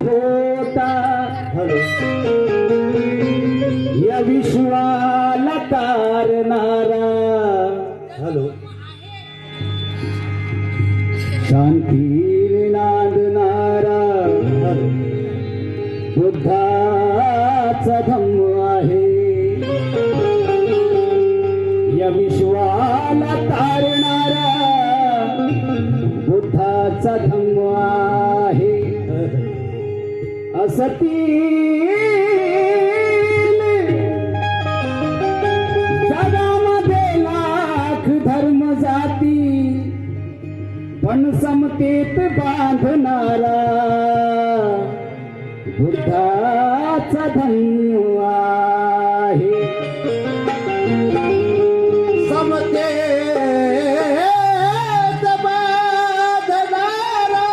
होता या विश्वाला तारणारा शांती नांदणारा बुद्धाचा धम्म आहे. या विश्वाला तारणारा बुद्धाचा धम्म आहे. असती जगामध्ये लाख धर्म जाती पण समतेत बांधणारा बुद्धाचा धम्म आहे. समतेत बांधणारा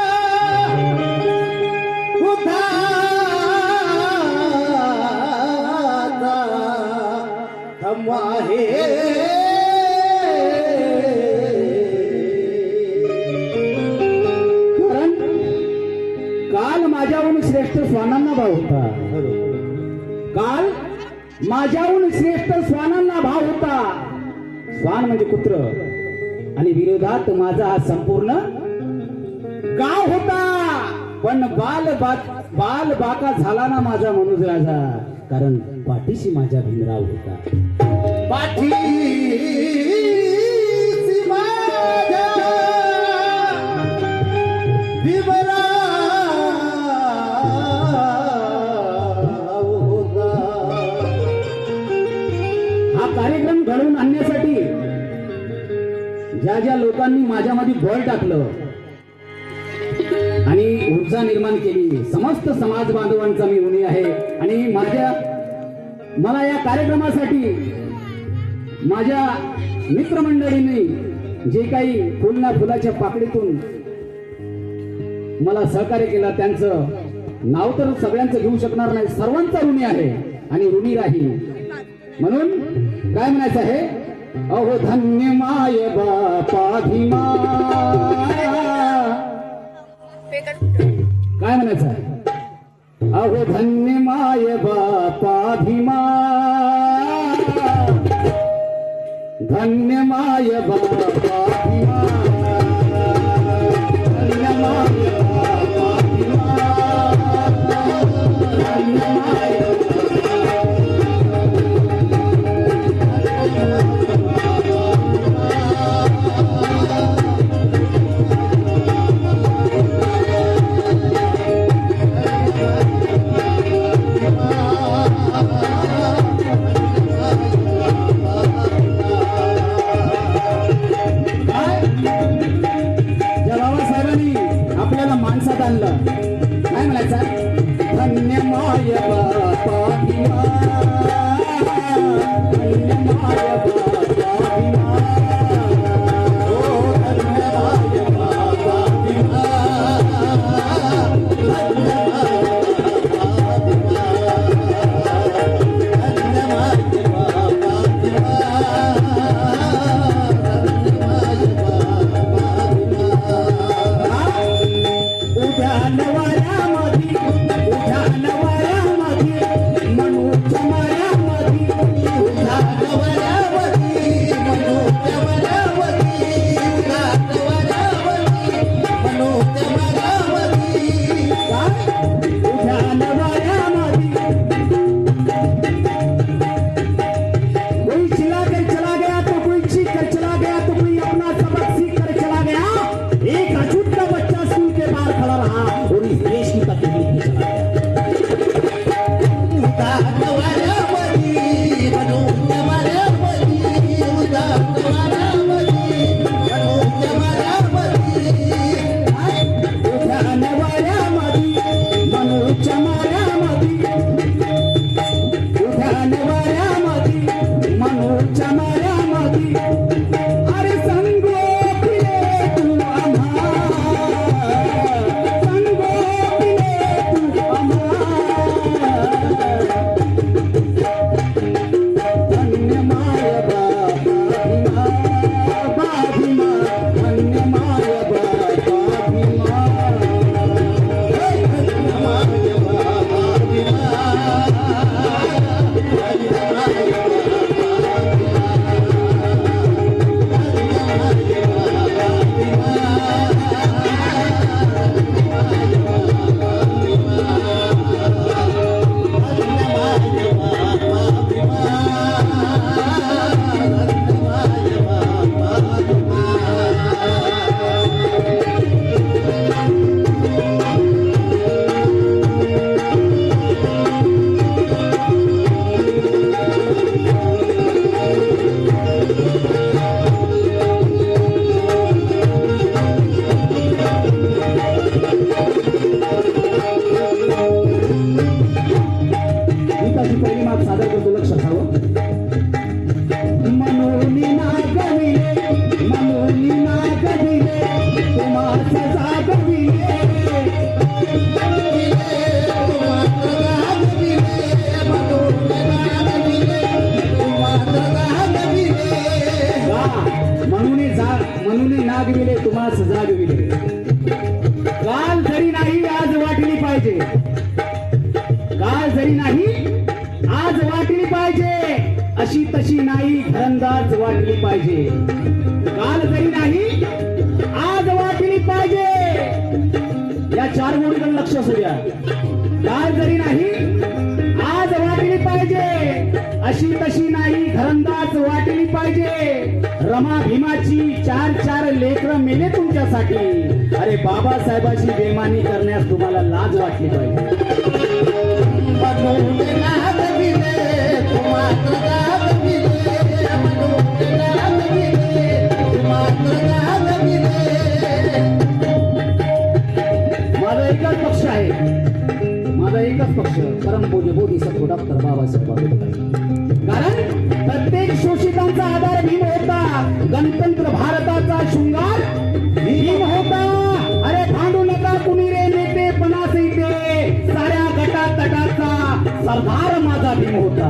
बुद्धाचा धम्म आहे. काल माझ्याहून श्रेष्ठ स्वानांना भाव होता. काल माझ्याहून श्रेष्ठ स्वानांना भाव होता. स्वान म्हणजे कुत्र आणि विरोधात माझा हा संपूर्ण गाव होता. पण बाल बाका झाला ना माझा मनोज राजा, कारण पाठीशी माझ्या भीमराव होता. पाठीशी माझ्या कार्यक्रम घडवून आणण्यासाठी ज्या ज्या लोकांनी माझ्यामध्ये बळ टाकलं आणि ऊर्जा निर्माण केली, समस्त समाज बांधवांचा मी ऋणी आहे. आणि मला या कार्यक्रमासाठी माझ्या मित्रमंडळींनी जे काही फुलना फुलाच्या पाकळीतून मला सहकार्य केलं, त्यांचं नाव तर सगळ्यांचं घेऊ शकणार नाही, सर्वांचा ऋणी आहे आणि ऋणी राहील. म्हणून काय म्हणायचं आहे? अहो धन्य माय बापा भीमा. काय म्हणायचं आहे? अहो धन्य माय बापा भीमा, धन्य माय बापा भीमा, धन्य माय बापा भीमा, धन्य माय माणसात आणलं. काय म्हणायचं? धन्य माय बापा भीमा, धन्य माय बापा भीमा, ओ धन्य माय बापा भीमा, धन्य माय बापा भीमा, धन्य माय बापा भीमा, धन्य माय बापा भीमा. उद्या नवऱ्यामध्ये मनूच्या मायामध्ये, उद्या नवऱ्यामध्ये मनूच्या मायामध्ये, उद्या नवऱ्यामध्ये मनूच्या मायामध्ये, उद्या नवऱ्यामध्ये कोई चिल्ला कर चला गया तो कोई चीख कर चला गया तो कोई अपना सबक सीख कर चला गया. एक अछूत का बच्चा स्कूल के बाहर खड़ा रहा और इस देश की तकलीफ में चला गया. अरे संगोपीले तू आम्हा, संगोपीले काल जरी नाही आज वाटली पाहिजे, अशी तशी नाही घरंदाज वाटली पाहिजे. काल जरी नाही आज वाटली पाहिजे. या चार गोडीकडे लक्ष असू द्या. काल जरी नाही आज वाटली पाहिजे, अशी तशी नाही घरंदाज वाटली पाहिजे. रमा भीमाची चार चार लेकरं मेले तुमच्यासाठी. अरे बाबासाहेबाची बेमानी करण्यास तुम्हाला लाज वाटली पाहिजे. माझा एकच पक्ष आहे, माझा एकच पक्ष परमपूज्य बोधिसत्व डॉक्टर बाबासाहेब आंबेडकर. कारण प्रत्येक शोषितांचा आधार भीम होता. गणतंत्र भारताचा शृंगार भीम होता. अरे भांडू नका कुणी रे नेते पणास इथे, साऱ्या गटातटाचा सरदार माझा भीम होता.